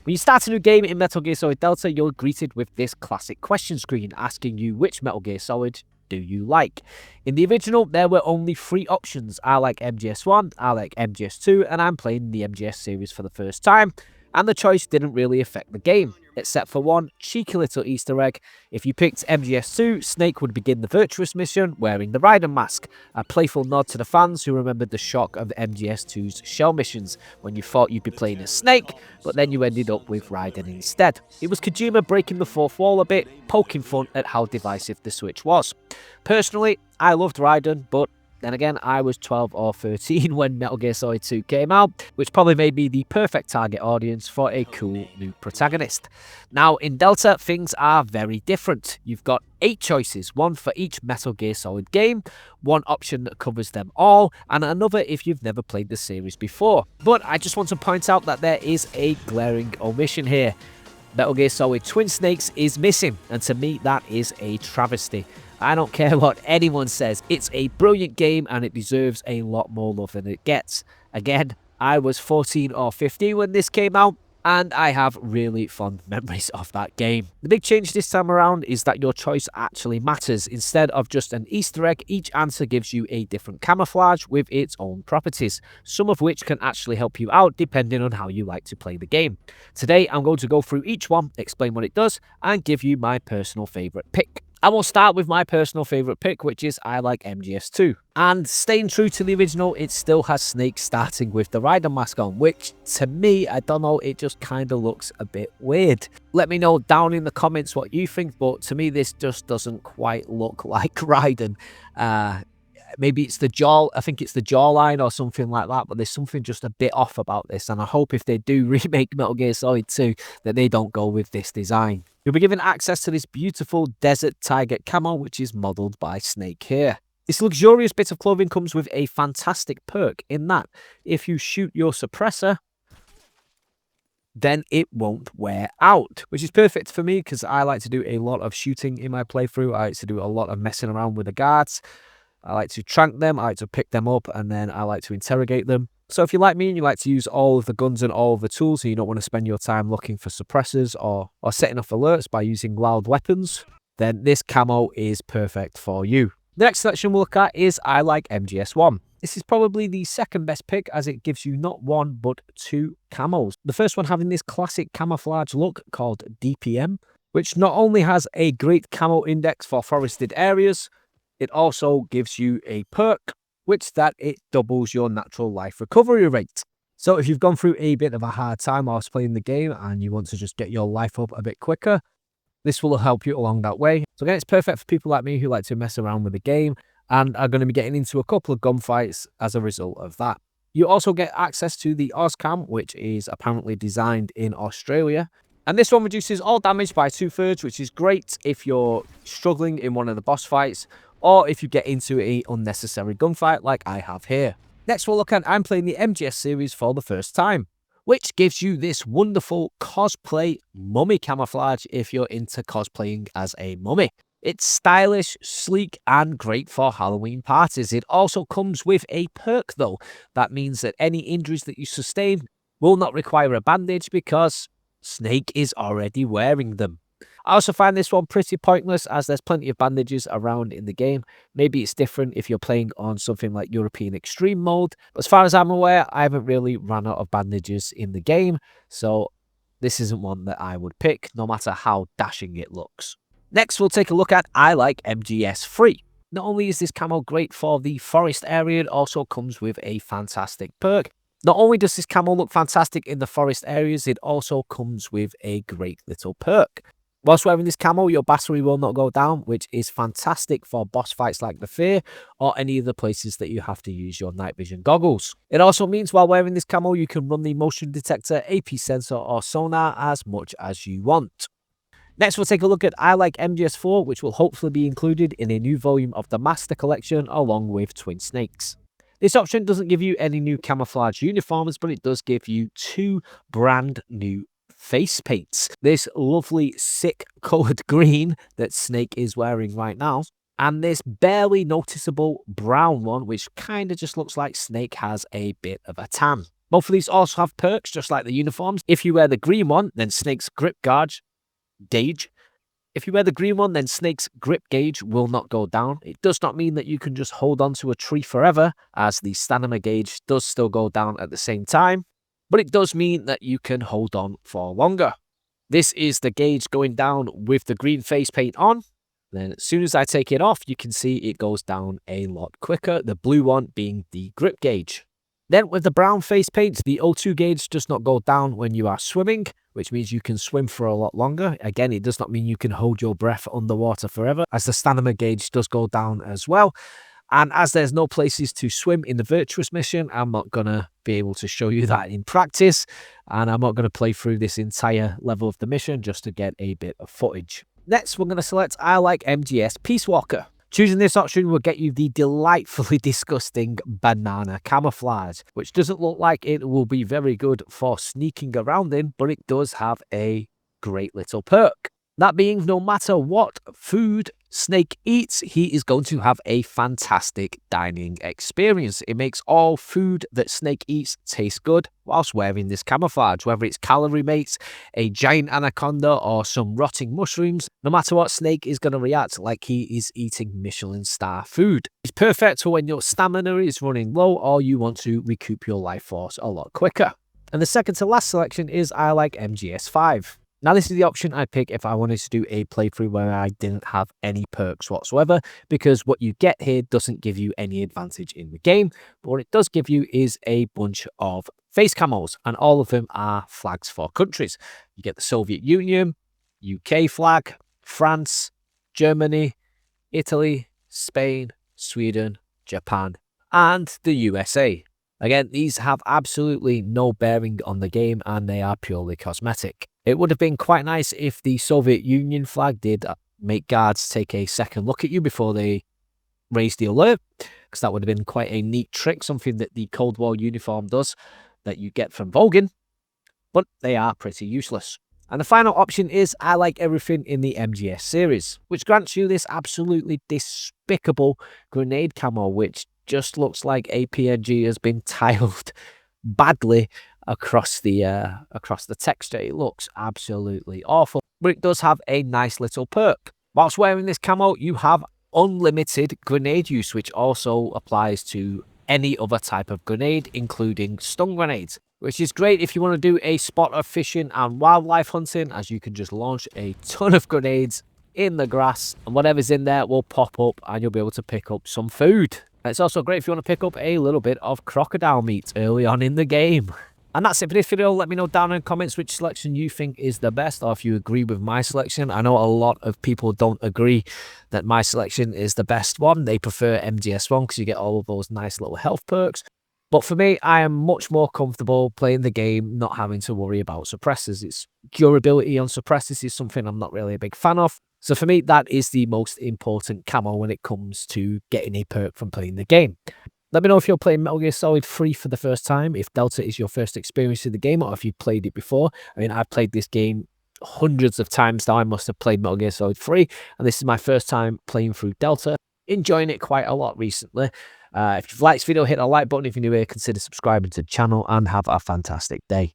When you start a new game in Metal Gear Solid Delta, you're greeted with this classic question screen asking you which Metal Gear Solid do you like. In the original, there were only 3 options. I like MGS1, I like MGS2, and I'm playing the MGS series for the first time. And the choice didn't really affect the game, except for one cheeky little Easter egg. If you picked MGS2, Snake would begin the Virtuous mission wearing the Raiden mask, a playful nod to the fans who remembered the shock of the MGS2's shell missions when you thought you'd be playing as Snake, but then you ended up with Raiden instead. It was Kojima breaking the fourth wall a bit, poking fun at how divisive the Switch was. Personally, I loved Raiden, but then again, I was 12 or 13 when Metal Gear Solid 2 came out, which probably made me the perfect target audience for a cool new protagonist. Now, in Delta, things are very different. You've got 8 choices, one for each Metal Gear Solid game, one option that covers them all, and another if you've never played the series before. But I just want to point out that there is a glaring omission here. Metal Gear Solid Twin Snakes is missing, and to me that is a travesty. I don't care what anyone says, it's a brilliant game and it deserves a lot more love than it gets. Again, I was 14 or 15 when this came out, and I have really fond memories of that game. The big change this time around is that your choice actually matters. Instead of just an Easter egg, each answer gives you a different camouflage with its own properties, some of which can actually help you out depending on how you like to play the game. Today, I'm going to go through each one, explain what it does, and give you my personal favourite pick. I will start with my personal favourite pick, which is I like MGS2. And staying true to the original, it still has Snake starting with the Raiden mask on, which to me, I don't know, it just kind of looks a bit weird. Let me know down in the comments what you think, but to me this just doesn't quite look like Raiden. Maybe it's the jaw, I think it's the jawline or something like that, but there's something just a bit off about this, and I hope if they do remake Metal Gear Solid 2 that they don't go with this design. You'll be given access to this beautiful desert tiger camo, which is modelled by Snake here. This luxurious bit of clothing comes with a fantastic perk in that if you shoot your suppressor, then it won't wear out, which is perfect for me because I like to do a lot of shooting in my playthrough. I like to do a lot of messing around with the guards. I like to trank them, I like to pick them up, and then I like to interrogate them. So if you're like me and you like to use all of the guns and all of the tools and you don't want to spend your time looking for suppressors or setting off alerts by using loud weapons, then this camo is perfect for you. The next selection we'll look at is I like MGS1. This is probably the second best pick as it gives you not one but 2 camos. The first one having this classic camouflage look called DPM, which not only has a great camo index for forested areas, it also gives you a perk, which that it doubles your natural life recovery rate. So if you've gone through a bit of a hard time whilst playing the game and you want to just get your life up a bit quicker, this will help you along that way. So again, it's perfect for people like me who like to mess around with the game and are going to be getting into a couple of gunfights as a result of that. You also get access to the Ozcam, which is apparently designed in Australia. And this one reduces all damage by 2/3, which is great if you're struggling in one of the boss fights, or if you get into an unnecessary gunfight like I have here. Next we'll look at I'm playing the MGS series for the first time, which gives you this wonderful cosplay mummy camouflage if you're into cosplaying as a mummy. It's stylish, sleek, and great for Halloween parties. It also comes with a perk though. That means that any injuries that you sustain will not require a bandage because Snake is already wearing them. I also find this one pretty pointless as there's plenty of bandages around in the game. Maybe it's different if you're playing on something like European Extreme mode. But as far as I'm aware, I haven't really run out of bandages in the game. So this isn't one that I would pick, no matter how dashing it looks. Next, we'll take a look at I like MGS3. Not only is this camo great for the forest area, it also comes with a fantastic perk. Not only does this camo look fantastic in the forest areas, it also comes with a great little perk. Whilst wearing this camo, your battery will not go down, which is fantastic for boss fights like the Fear or any of the places that you have to use your night vision goggles. It also means while wearing this camo, you can run the motion detector, AP sensor or sonar as much as you want. Next, we'll take a look at I like MGS4, which will hopefully be included in a new volume of the Master Collection along with Twin Snakes. This option doesn't give you any new camouflage uniforms, but it does give you 2 brand new face paints. This lovely sick coloured green that Snake is wearing right now, and this barely noticeable brown one, which kind of just looks like Snake has a bit of a tan. Both of these also have perks, just like the uniforms. If you wear the green one, then Snake's grip gauge. If you wear the green one, then Snake's grip gauge will not go down. It does not mean that you can just hold on to a tree forever, as the stamina gauge does still go down at the same time, but it does mean that you can hold on for longer. This is the gauge going down with the green face paint on. Then as soon as I take it off, you can see it goes down a lot quicker, the blue one being the grip gauge. Then with the brown face paint, the O2 gauge does not go down when you are swimming, which means you can swim for a lot longer. Again, it does not mean you can hold your breath underwater forever, as the stamina gauge does go down as well. And as there's no places to swim in the Virtuous mission, I'm not going to be able to show you that in practice. And I'm not going to play through this entire level of the mission just to get a bit of footage. Next, we're going to select I like MGS Peace Walker. Choosing this option will get you the delightfully disgusting banana camouflage, which doesn't look like it will be very good for sneaking around in, but it does have a great little perk. That being, no matter what food Snake eats, he is going to have a fantastic dining experience. It makes all food that Snake eats taste good whilst wearing this camouflage, whether it's calorie mates, a giant anaconda, or some rotting mushrooms. No matter what, Snake is going to react like he is eating Michelin star food. It's perfect for when your stamina is running low or you want to recoup your life force a lot quicker. And the second to last selection is I like MGS5. Now, this is the option I'd pick if I wanted to do a playthrough where I didn't have any perks whatsoever, because what you get here doesn't give you any advantage in the game, but what it does give you is a bunch of face camos, and all of them are flags for countries. You get the Soviet Union, UK flag, France, Germany, Italy, Spain, Sweden, Japan, and the USA. Again, these have absolutely no bearing on the game and they are purely cosmetic. It would have been quite nice if the Soviet Union flag did make guards take a second look at you before they raised the alert, because that would have been quite a neat trick, something that the Cold War uniform does that you get from Vogan, but they are pretty useless. And the final option is I like everything in the MGS series, which grants you this absolutely despicable grenade camo, which just looks like a PNG has been tiled badly across the texture. It looks absolutely awful, but it does have a nice little perk. Whilst wearing this camo, you have unlimited grenade use, which also applies to any other type of grenade, including stun grenades, which is great if you want to do a spot of fishing and wildlife hunting, as you can just launch a ton of grenades in the grass and whatever's in there will pop up and you'll be able to pick up some food. And it's also great if you want to pick up a little bit of crocodile meat early on in the game. And that's it for this video. Let me know down in the comments which selection you think is the best, or if you agree with my selection. I know a lot of people don't agree that my selection is the best one. They prefer MGS1 because you get all of those nice little health perks. But for me, I am much more comfortable playing the game, not having to worry about suppressors. Its durability on suppressors is something I'm not really a big fan of. So for me, that is the most important camo when it comes to getting a perk from playing the game. Let me know if you're playing Metal Gear Solid 3 for the first time, if Delta is your first experience in the game, or if you've played it before. I mean, I've played this game hundreds of times now. I must have played Metal Gear Solid 3, and this is my first time playing through Delta. Enjoying it quite a lot recently. If you've liked this video, hit the like button. If you're new here, consider subscribing to the channel, and have a fantastic day.